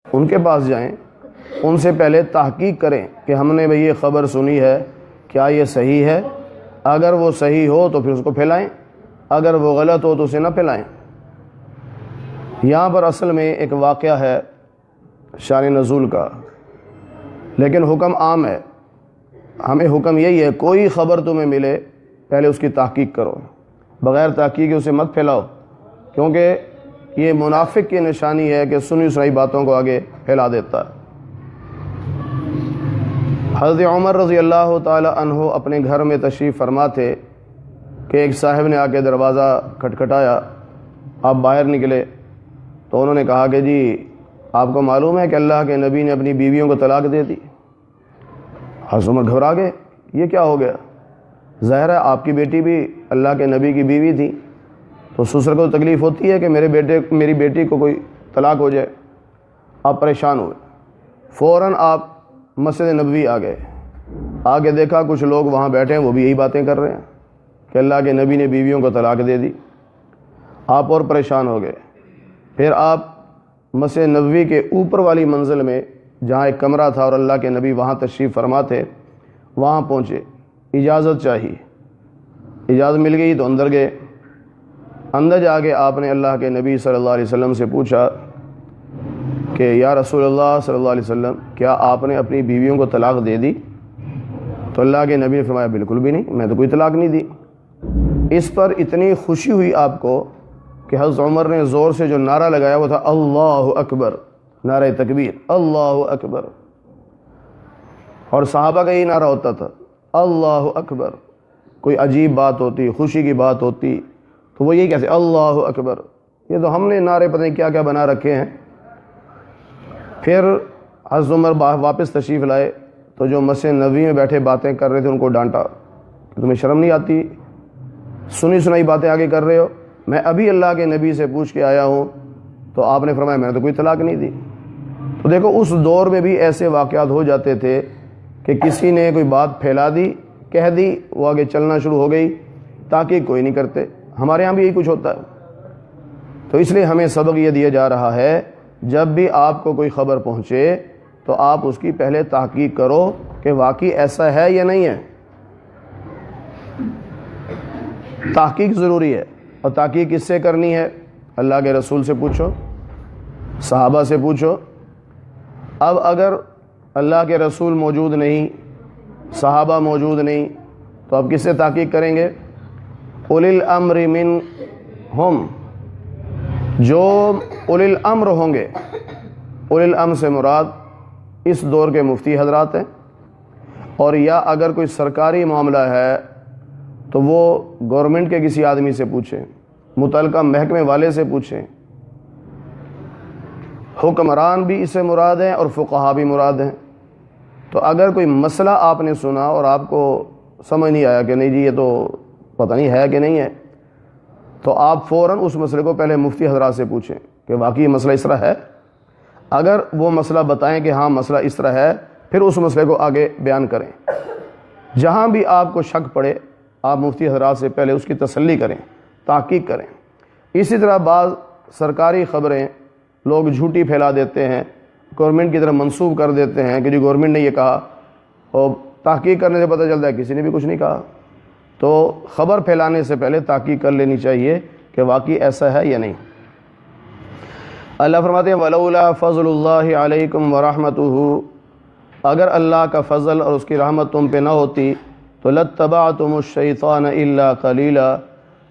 ان کے پاس جائیں، ان سے پہلے تحقیق کریں کہ ہم نے بھئی یہ خبر سنی ہے، کیا یہ صحیح ہے؟ اگر وہ صحیح ہو تو پھر اس کو پھیلائیں، اگر وہ غلط ہو تو اسے نہ پھیلائیں۔ یہاں پر اصل میں ایک واقعہ ہے شان نزول کا، لیکن حکم عام ہے۔ ہمیں حکم یہی ہے، کوئی خبر تمہیں ملے پہلے اس کی تحقیق کرو، بغیر تحقیق اسے مت پھیلاؤ، کیونکہ یہ منافق کی نشانی ہے کہ سنی سنائی باتوں کو آگے پھیلا دیتا ہے۔ حضرت عمر رضی اللہ تعالی عنہ اپنے گھر میں تشریف فرما تھے کہ ایک صاحب نے آ کے دروازہ کھٹکھٹایا، آپ باہر نکلے تو انہوں نے کہا کہ جی آپ کو معلوم ہے کہ اللہ کے نبی نے اپنی بیویوں کو طلاق دے دی؟ حضرت عمر گھبرا گئے، یہ کیا ہو گیا؟ ظاہر ہے آپ کی بیٹی بھی اللہ کے نبی کی بیوی تھی، تو سسر کو تکلیف ہوتی ہے کہ میری بیٹی کو کوئی طلاق ہو جائے۔ آپ پریشان ہوئے، فوراً آپ مسجد نبوی آ گئے، آگے دیکھا کچھ لوگ وہاں بیٹھے ہیں، وہ بھی یہی باتیں کر رہے ہیں کہ اللہ کے نبی نے بیویوں کو طلاق دے دی۔ آپ اور پریشان ہو گئے۔ پھر آپ مسجد نبوی کے اوپر والی منزل میں جہاں ایک کمرہ تھا اور اللہ کے نبی وہاں تشریف فرما تھے، وہاں پہنچے، اجازت چاہیے، اجازت مل گئی تو اندر گئے۔ اندر جا کے آپ نے اللہ کے نبی صلی اللہ علیہ وسلم سے پوچھا کہ یا رسول اللہ صلی اللہ علیہ وسلم، کیا آپ نے اپنی بیویوں کو طلاق دے دی؟ تو اللہ کے نبی نے فرمایا بالکل بھی نہیں، میں تو کوئی طلاق نہیں دی۔ اس پر اتنی خوشی ہوئی آپ کو کہ حضرت عمر نے زور سے جو نعرہ لگایا وہ تھا اللہ اکبر، نعرہ تکبیر، اللہ اکبر۔ اور صحابہ کا یہی نعرہ ہوتا تھا، اللہ اکبر۔ کوئی عجیب بات ہوتی، خوشی کی بات ہوتی تو وہ یہی کہتے اللہ اکبر۔ یہ تو ہم نے نعرے پتہ نہیں کیا کیا بنا رکھے ہیں۔ پھر حضرت عمر واپس تشریف لائے تو جو مسجد نبوی میں بیٹھے باتیں کر رہے تھے ان کو ڈانٹا کہ تمہیں شرم نہیں آتی، سنی سنائی باتیں آگے کر رہے ہو؟ میں ابھی اللہ کے نبی سے پوچھ کے آیا ہوں تو آپ نے فرمایا میں نے تو کوئی طلاق نہیں دی۔ تو دیکھو اس دور میں بھی ایسے واقعات ہو جاتے تھے کہ کسی نے کوئی بات پھیلا دی، کہہ دی، وہ آگے چلنا شروع ہو گئی، تاکہ کوئی نہیں کرتے۔ ہمارے ہاں بھی یہی کچھ ہوتا ہے۔ تو اس لیے ہمیں سبق یہ دیا جا رہا ہے، جب بھی آپ کو کوئی خبر پہنچے تو آپ اس کی پہلے تحقیق کرو کہ واقعی ایسا ہے یا نہیں ہے۔ تحقیق ضروری ہے، اور تحقیق کس سے کرنی ہے؟ اللہ کے رسول سے پوچھو، صحابہ سے پوچھو۔ اب اگر اللہ کے رسول موجود نہیں، صحابہ موجود نہیں، تو اب کس سے تحقیق کریں گے؟ اولی الامر منہم، جو اولی الامر ہوں گے۔ اولی الامر سے مراد اس دور کے مفتی حضرات ہیں، اور یا اگر کوئی سرکاری معاملہ ہے تو وہ گورنمنٹ کے کسی آدمی سے پوچھیں، متعلقہ محکمے والے سے پوچھیں۔ حکمران بھی اس سے مراد ہیں اور فقہا بھی مراد ہیں۔ تو اگر کوئی مسئلہ آپ نے سنا اور آپ کو سمجھ نہیں آیا کہ نہیں جی یہ تو پتہ نہیں ہے کہ نہیں ہے، تو آپ فوراً اس مسئلے کو پہلے مفتی حضرات سے پوچھیں کہ واقعی یہ مسئلہ اس طرح ہے۔ اگر وہ مسئلہ بتائیں کہ ہاں مسئلہ اس طرح ہے، پھر اس مسئلے کو آگے بیان کریں۔ جہاں بھی آپ کو شک پڑے آپ مفتی حضرات سے پہلے اس کی تسلی کریں، تحقیق کریں۔ اسی طرح بعض سرکاری خبریں لوگ جھوٹی پھیلا دیتے ہیں، گورنمنٹ کی طرف منسوب کر دیتے ہیں کہ جی گورنمنٹ نے یہ کہا، اور تحقیق کرنے سے پتہ چلتا ہے کسی نے بھی کچھ نہیں کہا۔ تو خبر پھیلانے سے پہلے تحقیق کر لینی چاہیے کہ واقعی ایسا ہے یا نہیں۔ اللہ فرماتے ہیں وَلَوْلَا فَضْلُ اللَّهِ عَلَيْكُمْ وَرَحْمَتُهُ، اگر اللہ کا فضل اور اس کی رحمت تم پہ نہ ہوتی تو لَاتَّبَعْتُمُ الشَّيْطَانَ إِلَّا قَلِيلًا،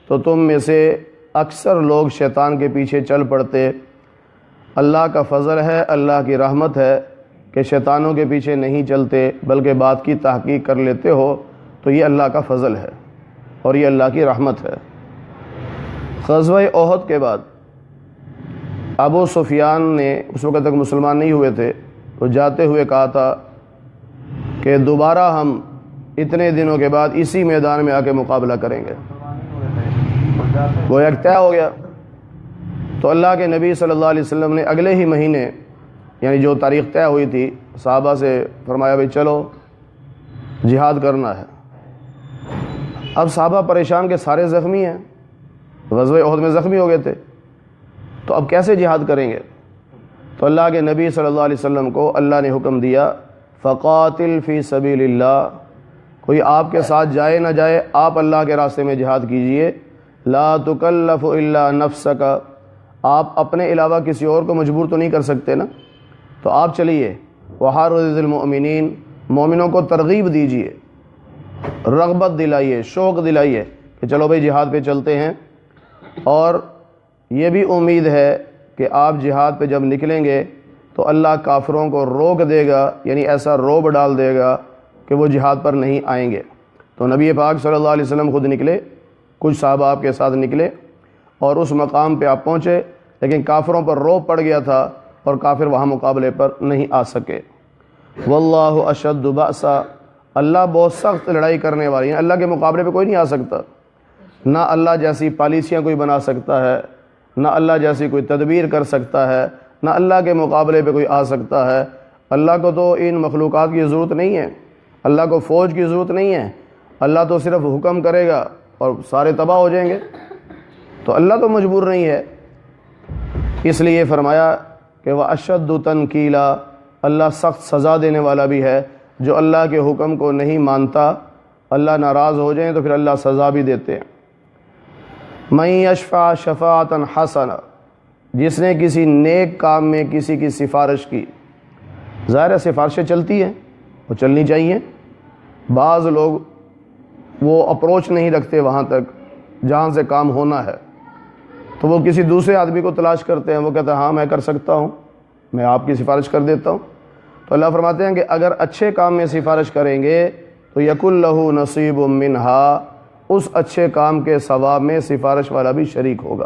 تو تم میں سے اکثر لوگ شیطان کے پیچھے چل پڑتے۔ اللہ کا فضل ہے، اللہ کی رحمت ہے کہ شیطانوں کے پیچھے نہیں چلتے بلکہ بات کی تحقیق کر لیتے ہو، تو یہ اللہ کا فضل ہے اور یہ اللہ کی رحمت ہے۔ غزوہ احد کے بعد ابو سفیان نے اس وقت تک مسلمان نہیں ہوئے تھے، تو جاتے ہوئے کہا تھا کہ دوبارہ ہم اتنے دنوں کے بعد اسی میدان میں آ کے مقابلہ کریں گے۔ وہ ایک طے ہو گیا۔ تو اللہ کے نبی صلی اللہ علیہ وسلم نے اگلے ہی مہینے، یعنی جو تاریخ طے ہوئی تھی، صحابہ سے فرمایا بھئی چلو جہاد کرنا ہے۔ اب صحابہ پریشان کہ سارے زخمی ہیں، غزوہ احد میں زخمی ہو گئے تھے، تو اب کیسے جہاد کریں گے؟ تو اللہ کے نبی صلی اللہ علیہ وسلم کو اللہ نے حکم دیا فقاتل فی سبیل اللہ، کوئی آپ کے ساتھ جائے نہ جائے، آپ اللہ کے راستے میں جہاد کیجئے۔ لا تکلف الا نفسک، آپ اپنے علاوہ کسی اور کو مجبور تو نہیں کر سکتے نا، تو آپ چلیے۔ وحرض المؤمنین، مومنوں کو ترغیب دیجئے، رغبت دلائیے، شوق دلائیے کہ چلو بھئی جہاد پہ چلتے ہیں، اور یہ بھی امید ہے کہ آپ جہاد پہ جب نکلیں گے تو اللہ کافروں کو روک دے گا، یعنی ایسا روب ڈال دے گا کہ وہ جہاد پر نہیں آئیں گے۔ تو نبی پاک صلی اللہ علیہ وسلم خود نکلے، کچھ صحابہ آپ کے ساتھ نکلے، اور اس مقام پہ آپ پہنچے، لیکن کافروں پر روب پڑ گیا تھا اور کافر وہاں مقابلے پر نہیں آ سکے۔ واللہ اشد بأسا، اللہ بہت سخت لڑائی کرنے والی ہے، اللہ کے مقابلے پہ کوئی نہیں آ سکتا، نہ اللہ جیسی پالیسیاں کوئی بنا سکتا ہے، نہ اللہ جیسی کوئی تدبیر کر سکتا ہے، نہ اللہ کے مقابلے پہ کوئی آ سکتا ہے۔ اللہ کو تو ان مخلوقات کی ضرورت نہیں ہے، اللہ کو فوج کی ضرورت نہیں ہے، اللہ تو صرف حکم کرے گا اور سارے تباہ ہو جائیں گے، تو اللہ تو مجبور نہیں ہے۔ اس لیے فرمایا کہ وَأَشَدُّ تَنْكِيلًا، اللہ سخت سزا دینے والا بھی ہے، جو اللہ کے حکم کو نہیں مانتا، اللہ ناراض ہو جائیں تو پھر اللہ سزا بھی دیتے ہیں۔ مَن يَشْفَعْ شَفَاعَةً حَسَنَةً، جس نے کسی نیک کام میں کسی کی سفارش کی، ظاہر ہے سفارشیں چلتی ہیں، وہ چلنی چاہیے۔ بعض لوگ وہ اپروچ نہیں رکھتے وہاں تک جہاں سے کام ہونا ہے، تو وہ کسی دوسرے آدمی کو تلاش کرتے ہیں، وہ کہتا ہے ہاں میں کر سکتا ہوں، میں آپ کی سفارش کر دیتا ہوں۔ تو اللہ فرماتے ہیں کہ اگر اچھے کام میں سفارش کریں گے تو یکن لہ نصیب منہا، اس اچھے کام کے ثواب میں سفارش والا بھی شریک ہوگا،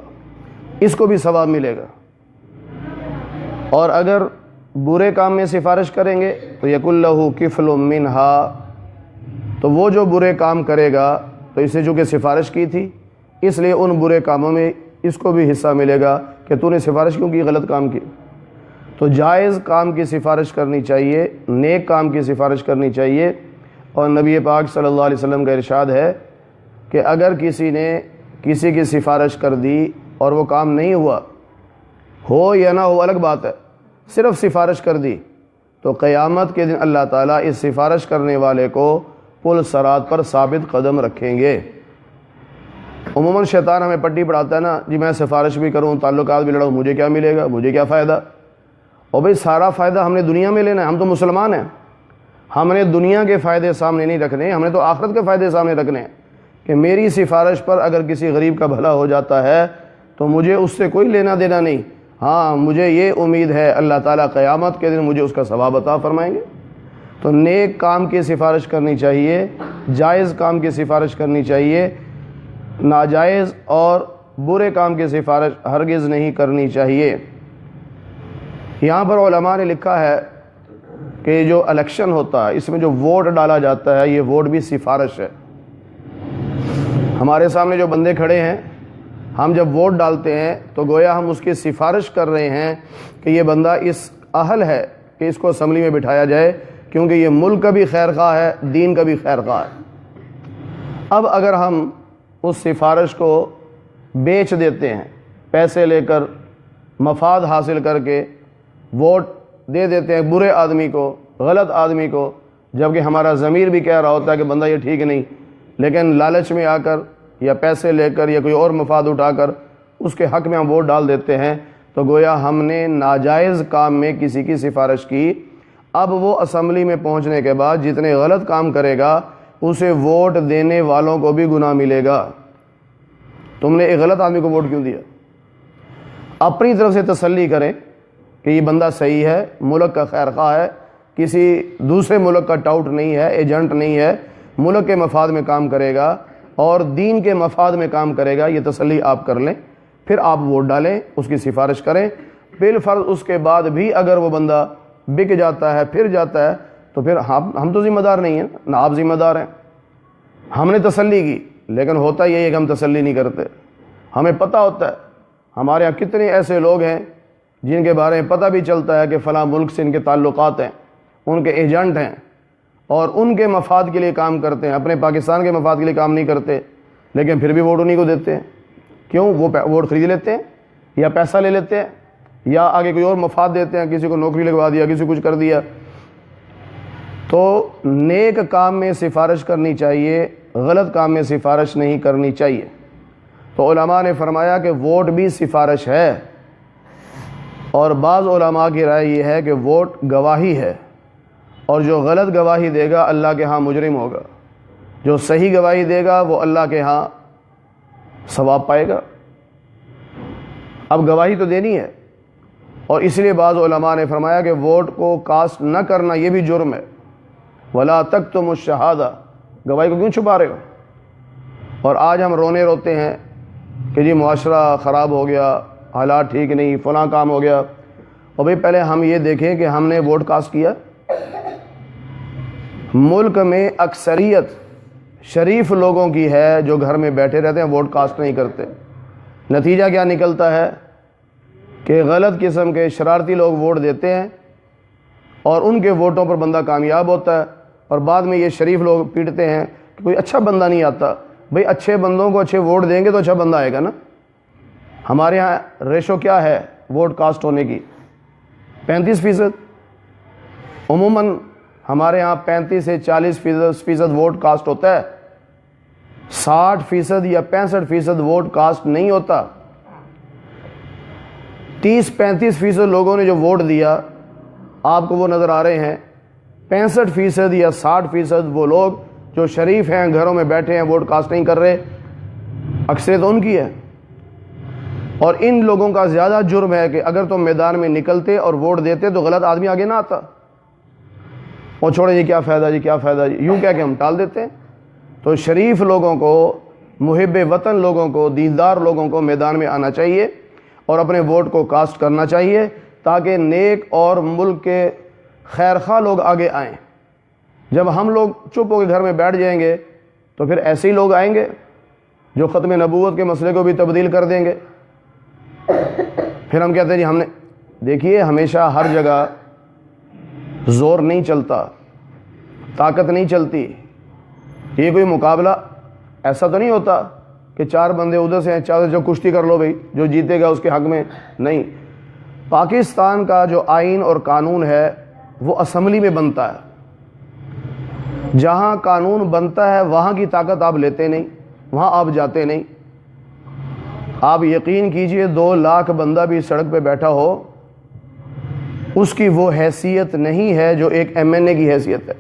اس کو بھی ثواب ملے گا۔ اور اگر برے کام میں سفارش کریں گے تو یکن لہ کفل منہا، تو وہ جو برے کام کرے گا تو اسے چونکہ سفارش کی تھی، اس لیے ان برے کاموں میں اس کو بھی حصہ ملے گا کہ تو نے سفارش کیوں کی، غلط کام کی۔ تو جائز کام کی سفارش کرنی چاہیے، نیک کام کی سفارش کرنی چاہیے۔ اور نبی پاک صلی اللہ علیہ وسلم کا ارشاد ہے کہ اگر کسی نے کسی کی سفارش کر دی اور وہ کام نہیں ہوا، ہو یا نہ ہو الگ بات ہے، صرف سفارش کر دی، تو قیامت کے دن اللہ تعالیٰ اس سفارش کرنے والے کو پل صراط پر ثابت قدم رکھیں گے۔ عموماً شیطان ہمیں پٹی پڑھاتا ہے نا، جی میں سفارش بھی کروں، تعلقات بھی لڑوں، مجھے کیا ملے گا، مجھے کیا فائدہ؟ اور بھئی سارا فائدہ ہم نے دنیا میں لینا ہے، ہم تو مسلمان ہیں، ہم نے دنیا کے فائدے سامنے نہیں رکھنے، ہم نے تو آخرت کے فائدے سامنے رکھنے ہیں، کہ میری سفارش پر اگر کسی غریب کا بھلا ہو جاتا ہے تو مجھے اس سے کوئی لینا دینا نہیں، ہاں مجھے یہ امید ہے اللہ تعالیٰ قیامت کے دن مجھے اس کا ثواب عطا فرمائیں گے۔ تو نیک کام کی سفارش کرنی چاہیے، جائز کام کی سفارش کرنی چاہیے، ناجائز اور برے کام کی سفارش ہرگز نہیں کرنی چاہیے۔ یہاں پر علماء نے لکھا ہے کہ جو الیکشن ہوتا ہے، اس میں جو ووٹ ڈالا جاتا ہے، یہ ووٹ بھی سفارش ہے۔ ہمارے سامنے جو بندے کھڑے ہیں، ہم جب ووٹ ڈالتے ہیں تو گویا ہم اس کی سفارش کر رہے ہیں کہ یہ بندہ اس اہل ہے کہ اس کو اسمبلی میں بٹھایا جائے، کیونکہ یہ ملک کا بھی خیر خواہ ہے، دین کا بھی خیر خواہ ہے۔ اب اگر ہم اس سفارش کو بیچ دیتے ہیں، پیسے لے کر، مفاد حاصل کر کے ووٹ دے دیتے ہیں برے آدمی کو، غلط آدمی کو، جبکہ ہمارا ضمیر بھی کہہ رہا ہوتا ہے کہ بندہ یہ ٹھیک نہیں، لیکن لالچ میں آ کر یا پیسے لے کر یا کوئی اور مفاد اٹھا کر اس کے حق میں ہم ووٹ ڈال دیتے ہیں، تو گویا ہم نے ناجائز کام میں کسی کی سفارش کی۔ اب وہ اسمبلی میں پہنچنے کے بعد جتنے غلط کام کرے گا اسے ووٹ دینے والوں کو بھی گناہ ملے گا۔ تم نے ایک غلط آدمی کو ووٹ کیوں دیا؟ اپنی طرف سے تسلی کریں کہ یہ بندہ صحیح ہے، ملک کا خیر خواہ ہے، کسی دوسرے ملک کا ٹاؤٹ نہیں ہے، ایجنٹ نہیں ہے، ملک کے مفاد میں کام کرے گا اور دین کے مفاد میں کام کرے گا، یہ تسلی آپ کر لیں، پھر آپ ووٹ ڈالیں، اس کی سفارش کریں۔ بالفرض اس کے بعد بھی اگر وہ بندہ بک جاتا ہے، پھر جاتا ہے، تو پھر ہم تو ذمہ دار نہیں ہیں نہ آپ ذمہ دار ہیں۔ ہم نے تسلی کی، لیکن ہوتا یہی ہے کہ ہم تسلی نہیں کرتے۔ ہمیں پتہ ہوتا ہے ہمارے یہاں کتنے ایسے لوگ ہیں جن کے بارے میں پتہ بھی چلتا ہے کہ فلاں ملک سے ان کے تعلقات ہیں، ان کے ایجنٹ ہیں اور ان کے مفاد کے لیے کام کرتے ہیں، اپنے پاکستان کے مفاد کے لیے کام نہیں کرتے، لیکن پھر بھی ووٹ انہیں کو دیتے ہیں۔ کیوں؟ وہ ووٹ خرید لیتے ہیں یا پیسہ لے لیتے ہیں، یا آگے کوئی اور مفاد دیتے ہیں، کسی کو نوکری لگوا دیا، کسی کو کچھ کر دیا. تو نیک کام میں سفارش کرنی چاہیے، غلط کام میں سفارش نہیں کرنی چاہیے. تو علماء نے فرمایا کہ ووٹ بھی سفارش ہے، اور بعض علماء کی رائے یہ ہے کہ ووٹ گواہی ہے، اور جو غلط گواہی دے گا اللہ کے ہاں مجرم ہوگا، جو صحیح گواہی دے گا وہ اللہ کے ہاں ثواب پائے گا. اب گواہی تو دینی ہے، اور اس لیے بعض علماء نے فرمایا کہ ووٹ کو کاسٹ نہ کرنا یہ بھی جرم ہے. ولا تکتموا الشہادہ، گواہی کو کیوں چھپا رہے ہو؟ اور آج ہم رونے روتے ہیں کہ جی معاشرہ خراب ہو گیا، حالات ٹھیک نہیں، فلاں کام ہو گیا. اور بھئی پہلے ہم یہ دیکھیں کہ ہم نے ووٹ کاسٹ کیا. ملک میں اکثریت شریف لوگوں کی ہے جو گھر میں بیٹھے رہتے ہیں، ووٹ کاسٹ نہیں کرتے. نتیجہ کیا نکلتا ہے کہ غلط قسم کے شرارتی لوگ ووٹ دیتے ہیں، اور ان کے ووٹوں پر بندہ کامیاب ہوتا ہے، اور بعد میں یہ شریف لوگ پیٹتے ہیں کہ کوئی اچھا بندہ نہیں آتا. بھئی اچھے بندوں کو اچھے ووٹ دیں گے تو اچھا بندہ آئے گا نا. ہمارے ہاں ریشو کیا ہے ووٹ کاسٹ ہونے کی؟ 35%. عموماً ہمارے ہاں 35 سے 40% ووٹ کاسٹ ہوتا ہے. 60% یا 65% ووٹ کاسٹ نہیں ہوتا. 30-35% لوگوں نے جو ووٹ دیا آپ کو وہ نظر آ رہے ہیں. 65% یا 60% وہ لوگ جو شریف ہیں، گھروں میں بیٹھے ہیں، ووٹ کاسٹ نہیں کر رہے. اکثریت ان کی ہے. اور ان لوگوں کا زیادہ جرم ہے کہ اگر تم میدان میں نکلتے اور ووٹ دیتے تو غلط آدمی آگے نہ آتا. اور چھوڑے جی کیا فائدہ، جی کیا فائدہ، جی یوں کہہ کے ہم ٹال دیتے ہیں. تو شریف لوگوں کو، محب وطن لوگوں کو، دیندار لوگوں کو میدان میں آنا چاہیے اور اپنے ووٹ کو کاسٹ کرنا چاہیے، تاکہ نیک اور ملک کے خیر خواہ لوگ آگے آئیں. جب ہم لوگ چپ ہو کے گھر میں بیٹھ جائیں گے تو پھر ایسے ہی لوگ آئیں گے جو ختم نبوت کے مسئلے کو بھی تبدیل کر دیں گے. پھر ہم کہتے ہیں جی ہم نے. دیکھیے ہمیشہ ہر جگہ زور نہیں چلتا، طاقت نہیں چلتی. یہ کوئی مقابلہ ایسا تو نہیں ہوتا کہ 4 بندے ادھر سے ہیں، 4 جو کشتی کر لو بھائی، جو جیتے گا اس کے حق میں. نہیں، پاکستان کا جو آئین اور قانون ہے وہ اسمبلی میں بنتا ہے. جہاں قانون بنتا ہے وہاں کی طاقت آپ لیتے نہیں، وہاں آپ جاتے نہیں. آپ یقین کیجئے 2 لاکھ بندہ بھی سڑک پہ بیٹھا ہو، اس کی وہ حیثیت نہیں ہے جو ایک MNA کی حیثیت ہے.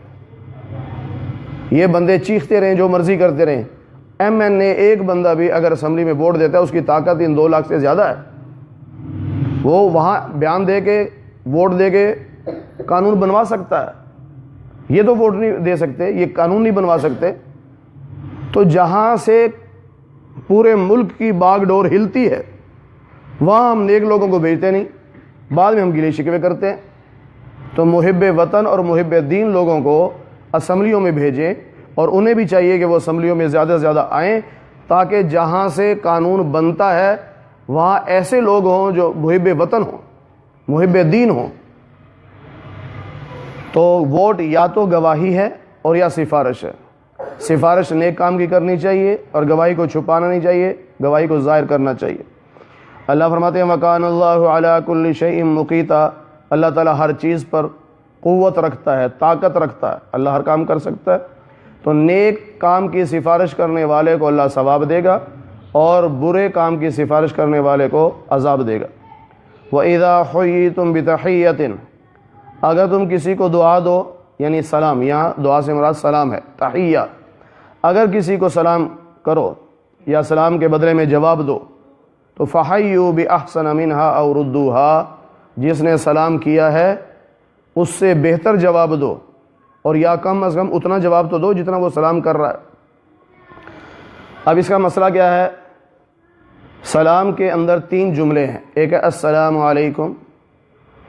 یہ بندے چیختے رہیں، جو مرضی کرتے رہیں، MNA ایک بندہ بھی اگر اسمبلی میں ووٹ دیتا ہے اس کی طاقت ان 2 لاکھ سے زیادہ ہے. وہ وہاں بیان دے کے، ووٹ دے کے قانون بنوا سکتا ہے. یہ تو ووٹ نہیں دے سکتے، یہ قانون نہیں بنوا سکتے. تو جہاں سے پورے ملک کی باغ ڈور ہلتی ہے وہاں ہم نیک لوگوں کو بھیجتے نہیں، بعد میں ہم گلے شکوے کرتے ہیں. تو محب وطن اور محب دین لوگوں کو اسمبلیوں میں بھیجیں، اور انہیں بھی چاہیے کہ وہ اسمبلیوں میں زیادہ سے زیادہ آئیں، تاکہ جہاں سے قانون بنتا ہے وہاں ایسے لوگ ہوں جو محب وطن ہوں، محب دین ہوں. تو ووٹ یا تو گواہی ہے اور یا سفارش ہے. سفارش نیک کام کی کرنی چاہیے اور گواہی کو چھپانا نہیں چاہیے، گواہی کو ظاہر کرنا چاہیے. اللہ فرماتے ہیں وَكَانَ اللَّهُ عَلَىٰ كُلِّ شَيْءٍ مُقِيتًا. اللہ تعالیٰ ہر چیز پر قوت رکھتا ہے، طاقت رکھتا ہے، اللہ ہر کام کر سکتا ہے. تو نیک کام کی سفارش کرنے والے کو اللہ ثواب دے گا، اور برے کام کی سفارش کرنے والے کو عذاب دے گا. وَإِذَا حُيِّيتُم بِتَحِيَّةٍ. اگر تم کسی کو دعا دو، یعنی سلام، یہاں دعا سے مراد سلام ہے، تحیہ. اگر کسی کو سلام کرو یا سلام کے بدلے میں جواب دو تو فَحَيُّوا بِأَحْسَنَ مِنْهَا أَوْ رُدُّوهَا. جس نے سلام کیا ہے اس سے بہتر جواب دو، اور یا کم از کم اتنا جواب تو دو جتنا وہ سلام کر رہا ہے. اب اس کا مسئلہ کیا ہے؟ سلام کے اندر 3 جملے ہیں. ایک ہے السلام علیکم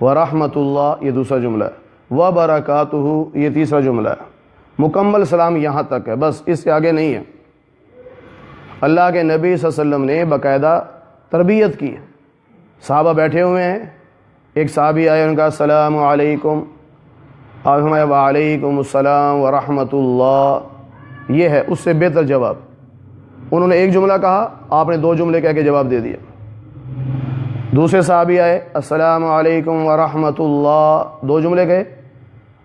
ورحمۃ اللہ، یہ دوسرا جملہ ہے، وبرکاتہ یہ تیسرا جملہ ہے. مکمل سلام یہاں تک ہے، بس اس سے آگے نہیں ہے. اللہ کے نبی صلی اللہ علیہ وسلم نے باقاعدہ تربیت کی. صحابہ بیٹھے ہوئے ہیں، ایک صحابی آئے، ان کا السلام علیکم، آپ فرمایا وعلیکم السلام ورحمۃ اللہ. یہ ہے اس سے بہتر جواب. انہوں نے ایک جملہ کہا، آپ نے 2 جملے کہہ کے جواب دے دیا. دوسرے صحابی آئے، السلام علیکم ورحمۃ اللہ، 2 جملے کہے،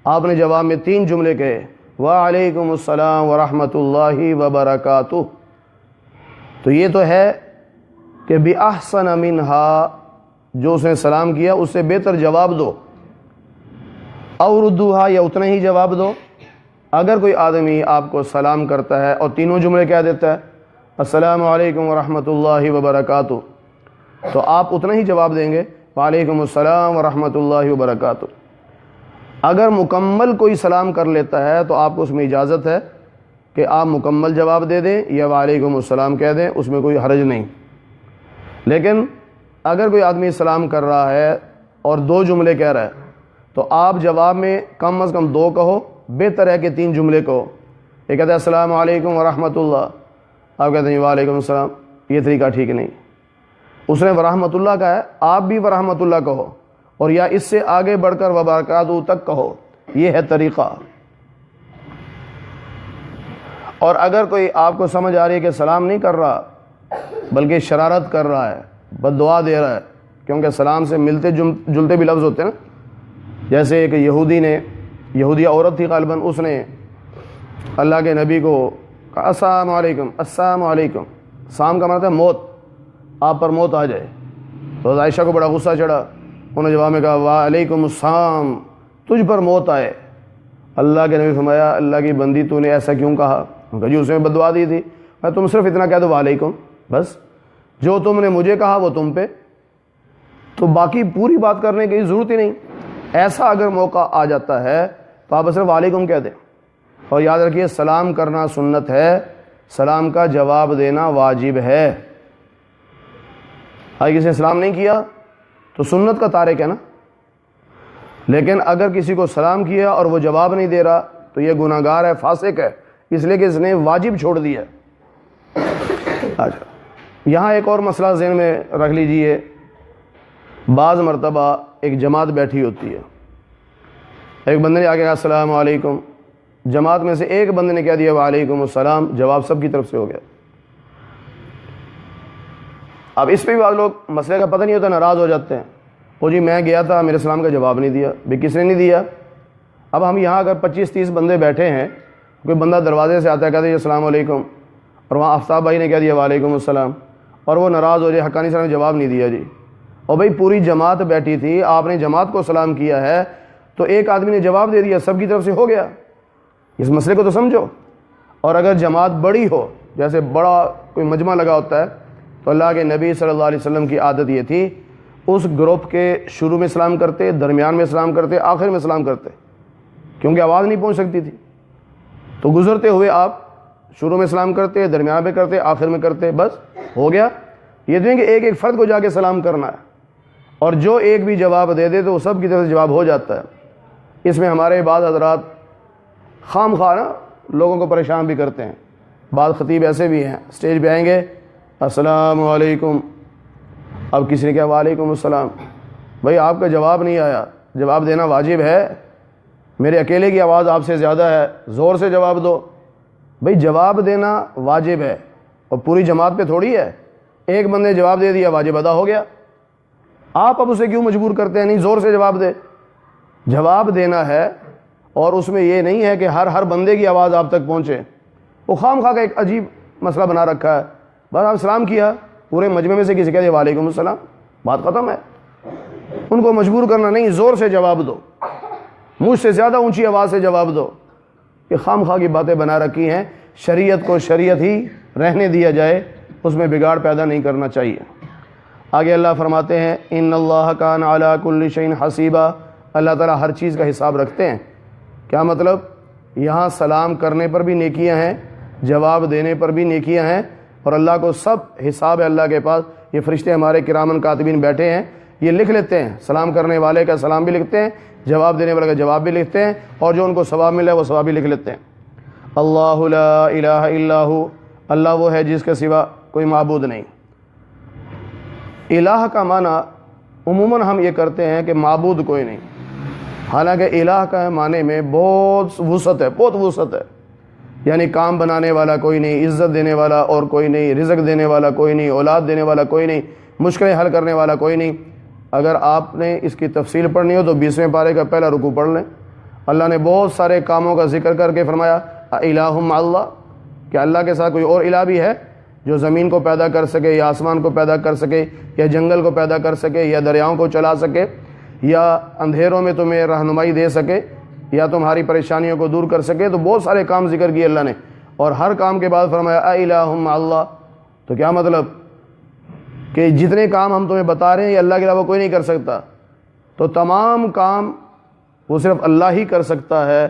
آپ نے جواب میں 3 جملے کہے، وعلیکم السلام ورحمۃ اللہ وبرکاتہ۔ تو یہ تو ہے کہ بِأَحْسَنَ مِنْهَا، جو اس نے سلام کیا اس سے بہتر جواب دو، اور ردوہا، یا اتنا ہی جواب دو۔ اگر کوئی آدمی آپ کو سلام کرتا ہے اور 3 جملے کہہ دیتا ہے، السلام علیکم ورحمۃ اللہ وبرکاتہ، تو آپ اتنا ہی جواب دیں گے، وعلیکم السلام ورحمۃ اللہ وبرکاتہ۔ اگر مکمل کوئی سلام کر لیتا ہے تو آپ کو اس میں اجازت ہے کہ آپ مکمل جواب دے دیں یا وعلیکم السلام کہہ دیں، اس میں کوئی حرج نہیں۔ لیکن اگر کوئی آدمی سلام کر رہا ہے اور 2 جملے کہہ رہا ہے تو آپ جواب میں کم از کم 2 کہو، بہتر ہے کہ 3 جملے کہو۔ یہ کہتا ہے السلام علیکم ورحمۃ اللہ، آپ کہتے ہیں وعلیکم السلام، یہ طریقہ ٹھیک نہیں۔ اس نے ورحمۃ اللہ کہا ہے، آپ بھی ورحمۃ اللہ کہو، اور یا اس سے آگے بڑھ کر وبرکاتہ تک کہو، یہ ہے طریقہ۔ اور اگر کوئی آپ کو سمجھ آ رہی ہے کہ سلام نہیں کر رہا بلکہ شرارت کر رہا ہے، بد دعا دے رہا ہے، کیونکہ سلام سے ملتے جلتے بھی لفظ ہوتے ہیں نا، جیسے ایک یہودی عورت تھی غالباً، اس نے اللہ کے نبی کو کہا السلام علیکم، السلام علیکم، سام کا مطلب ہے موت، آپ پر موت آ جائے۔ تو عائشہ کو بڑا غصہ چڑھا، انہوں نے جواب میں کہا وعلیکم السلام، تجھ پر موت آئے۔ اللہ کے نبی فرمایا اللہ کی بندی تو نے ایسا کیوں کہا؟ کہا جی اس نے بد دعا دی تھی۔ میں تم صرف اتنا کہہ دو وعلیکم، بس جو تم نے مجھے کہا وہ تم پہ، تو باقی پوری بات کرنے کی ضرورت ہی نہیں۔ ایسا اگر موقع آ جاتا ہے تو آپ صرف وعلیکم کہہ دیں، اور یاد رکھیے سلام کرنا سنت ہے، سلام کا جواب دینا واجب ہے۔ اگر کسی نے سلام نہیں کیا تو سنت کا تارک ہے نا، لیکن اگر کسی کو سلام کیا اور وہ جواب نہیں دے رہا تو یہ گناہ گار ہے، فاسق ہے، اس لیے کہ اس نے واجب چھوڑ دیا۔ اچھا، یہاں ایک اور مسئلہ ذہن میں رکھ لیجئے، بعض مرتبہ ایک جماعت بیٹھی ہوتی ہے، ایک بندے نے آگے کہا السلام علیکم، جماعت میں سے ایک بندے نے کہہ دیا وعلیکم السلام، جواب سب کی طرف سے ہو گیا۔ اب اس پہ بھی بعض لوگ مسئلے کا پتہ نہیں ہوتا، ناراض ہو جاتے ہیں، وہ جی میں گیا تھا میرے سلام کا جواب نہیں دیا، بھی کس نے نہیں دیا؟ اب ہم یہاں اگر 25-30 بندے بیٹھے ہیں، کوئی بندہ دروازے سے آتا ہے کہتا ہے السلام علیکم، اور وہاں آفتاب بھائی نے کہہ دیا وعلیکم السلام، اور وہ ناراض ہو جائے حقانی صاحب نے جواب نہیں دیا جی، اور بھائی پوری جماعت بیٹھی تھی، آپ نے جماعت کو سلام کیا ہے تو ایک آدمی نے جواب دے دیا، سب کی طرف سے ہو گیا، اس مسئلے کو تو سمجھو۔ اور اگر جماعت بڑی ہو، جیسے بڑا کوئی مجمع لگا ہوتا ہے، تو اللہ کے نبی صلی اللہ علیہ وسلم کی عادت یہ تھی، اس گروپ کے شروع میں سلام کرتے، درمیان میں سلام کرتے، آخر میں سلام کرتے، کیونکہ آواز نہیں پہنچ سکتی تھی، تو گزرتے ہوئے آپ شروع میں سلام کرتے، درمیان میں کرتے، آخر میں کرتے، بس ہو گیا۔ یہ نہیں کہ ایک ایک فرد کو جا کے سلام کرنا ہے، اور جو ایک بھی جواب دے دے تو وہ سب کی طرف سے جواب ہو جاتا ہے۔ اس میں ہمارے بعض حضرات خام خواہ نا لوگوں کو پریشان بھی کرتے ہیں، بعض خطیب ایسے بھی ہیں اسٹیج پہ آئیں گے السلام علیکم، اب کسی نے کہا وعلیکم السلام، بھائی آپ کا جواب نہیں آیا، جواب دینا واجب ہے، میرے اکیلے کی آواز آپ سے زیادہ ہے، زور سے جواب دو۔ بھائی جواب دینا واجب ہے، اور پوری جماعت پہ تھوڑی ہے، ایک بندے نے جواب دے دیا واجب ادا ہو گیا، آپ اب اسے کیوں مجبور کرتے ہیں؟ نہیں زور سے جواب دے، جواب دینا ہے، اور اس میں یہ نہیں ہے کہ ہر بندے کی آواز آپ تک پہنچے، وہ خام خواہ کا ایک عجیب مسئلہ بنا رکھا ہے، بس آپ سلام کیا، پورے مجمع میں سے کسی کہہ دیا وعلیکم السلام، بات ختم ہے۔ ان کو مجبور کرنا نہیں، زور سے جواب دو، مجھ سے زیادہ اونچی آواز سے جواب دو۔ یہ خام خواہ کی باتیں بنا رکھی ہیں، شریعت کو شریعت ہی رہنے دیا جائے، اس میں بگاڑ پیدا نہیں کرنا چاہیے۔ آگے اللہ فرماتے ہیں ان اللہ کان علی کل شیء حسیبا، اللہ تعالیٰ ہر چیز کا حساب رکھتے ہیں۔ کیا مطلب؟ یہاں سلام کرنے پر بھی نیکیاں ہیں، جواب دینے پر بھی نیکیاں ہیں، اور اللہ کو سب حساب ہے اللہ کے پاس۔ یہ فرشتے ہمارے کرامن کاتبین بیٹھے ہیں، یہ لکھ لیتے ہیں، سلام کرنے والے کا سلام بھی لکھتے ہیں، جواب دینے والے کا جواب بھی لکھتے ہیں، اور جو ان کو ثواب ملا ہے وہ ثواب بھی لکھ لیتے ہیں۔ اللہ لا الہ الا ہو، اللہ وہ ہے جس کے سوا کوئی معبود نہیں۔ الہ کا معنی عموماً ہم یہ کرتے ہیں کہ معبود کوئی نہیں، حالانکہ الہ کا معنی میں بہت وسعت ہے، یعنی کام بنانے والا کوئی نہیں، عزت دینے والا اور کوئی نہیں، رزق دینے والا کوئی نہیں، اولاد دینے والا کوئی نہیں، مشکلیں حل کرنے والا کوئی نہیں۔ اگر آپ نے اس کی تفصیل پڑھنی ہو تو 20ویں پارے کا پہلا رکوع پڑھ لیں۔ اللہ نے بہت سارے کاموں کا ذکر کر کے فرمایا الہ مع اللہ، کہ اللہ کے ساتھ کوئی اور الہ بھی ہے جو زمین کو پیدا کر سکے، یا آسمان کو پیدا کر سکے، یا جنگل کو پیدا کر سکے، یا دریاؤں کو چلا سکے، یا اندھیروں میں تمہیں رہنمائی دے سکے، یا تمہاری پریشانیوں کو دور کر سکے۔ تو بہت سارے کام ذکر کیے اللہ نے، اور ہر کام کے بعد فرمایا الہ مع اللہ۔ تو کیا مطلب کہ جتنے کام ہم تمہیں بتا رہے ہیں یہ اللہ کے علاوہ کوئی نہیں کر سکتا، تو تمام کام وہ صرف اللہ ہی کر سکتا ہے۔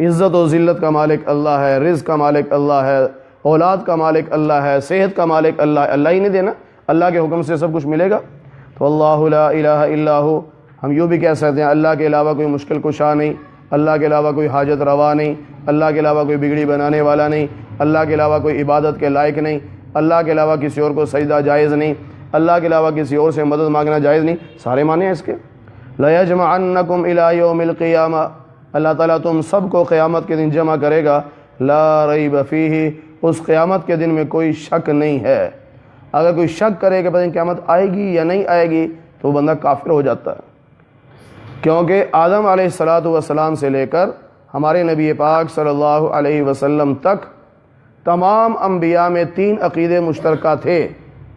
عزت و ذلت کا مالک اللہ ہے، رزق کا مالک اللہ ہے، اولاد کا مالک اللہ ہے، صحت کا مالک اللہ ہے۔ اللہ ہی نہیں دینا، اللہ کے حکم سے سب کچھ ملے گا۔ تو اللہ لا الہ الا ہو، ہم یوں بھی کہہ سکتے ہیں اللہ کے علاوہ کوئی مشکل کشا نہیں، اللہ کے علاوہ کوئی حاجت روا نہیں، اللہ کے علاوہ کوئی بگڑی بنانے والا نہیں، اللہ کے علاوہ کوئی عبادت کے لائق نہیں، اللہ کے علاوہ کسی اور کو سجدہ جائز نہیں، اللہ کے علاوہ کسی اور سے مدد مانگنا جائز نہیں۔ سارے معنی ہیں اس کے۔ لَيَجْمَعَنَّكُمْ إِلَىٰ يَوْمِ الْقِيَامَةِ، اللہ تعالیٰ تم سب کو قیامت کے دن جمع کرے گا۔ لا ریب فیہ، اس قیامت کے دن میں کوئی شک نہیں ہے۔ اگر کوئی شک کرے کہ پتہ نہیں قیامت آئے گی یا نہیں آئے گی تو وہ بندہ کافر ہو جاتا ہے، کیونکہ آدم علیہ السلام سے لے کر ہمارے نبی پاک صلی اللہ علیہ وسلم تک تمام انبیاء میں 3 عقیدے مشترکہ تھے: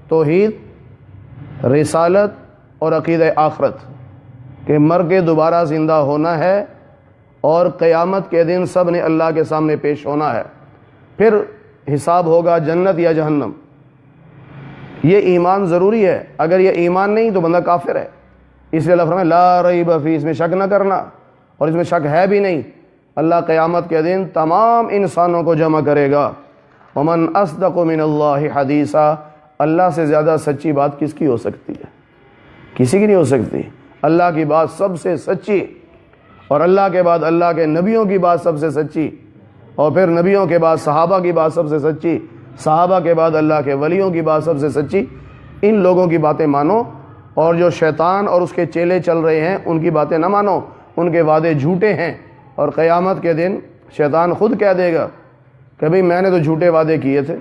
توحید، رسالت اور عقیدہ آخرت، کہ مر کے دوبارہ زندہ ہونا ہے اور قیامت کے دن سب نے اللہ کے سامنے پیش ہونا ہے، پھر حساب ہوگا جنت یا جہنم۔ یہ ایمان ضروری ہے، اگر یہ ایمان نہیں تو بندہ کافر ہے۔ اس لیے اللہ فرمائے لا ریب فیہ، اس میں شک نہ کرنا، اور اس میں شک ہے بھی نہیں۔ اللہ قیامت کے دن تمام انسانوں کو جمع کرے گا۔ ومن اصدق من اللہ حدیثا، اللہ سے زیادہ سچی بات کس کی ہو سکتی ہے؟ کسی کی نہیں ہو سکتی۔ اللہ کی بات سب سے سچی، اور اللہ کے بعد اللہ کے نبیوں کی بات سب سے سچی، اور پھر نبیوں کے بعد صحابہ کی بات سب سے سچی، صحابہ کے بعد اللہ کے ولیوں کی بات سب سے سچی۔ ان لوگوں کی باتیں مانو، اور جو شیطان اور اس کے چیلے چل رہے ہیں ان کی باتیں نہ مانو، ان کے وعدے جھوٹے ہیں۔ اور قیامت کے دن شیطان خود کہہ دے گا کہ بھئی میں نے تو جھوٹے وعدے کیے تھے،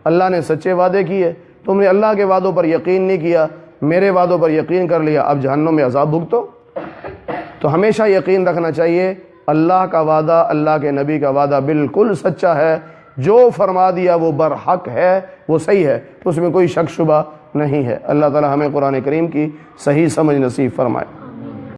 اللہ نے سچے وعدے کیے، تم نے اللہ کے وعدوں پر یقین نہیں کیا، میرے وعدوں پر یقین کر لیا، اب جہنم میں عذاب بھگتو۔ تو ہمیشہ یقین رکھنا چاہیے اللہ کا وعدہ، اللہ کے نبی کا وعدہ بالکل سچا ہے، جو فرما دیا وہ برحق ہے، وہ صحیح ہے، اس میں کوئی شک شبہ نہیں ہے۔ اللہ تعالی ہمیں قرآن کریم کی صحیح سمجھ نصیب فرمائے۔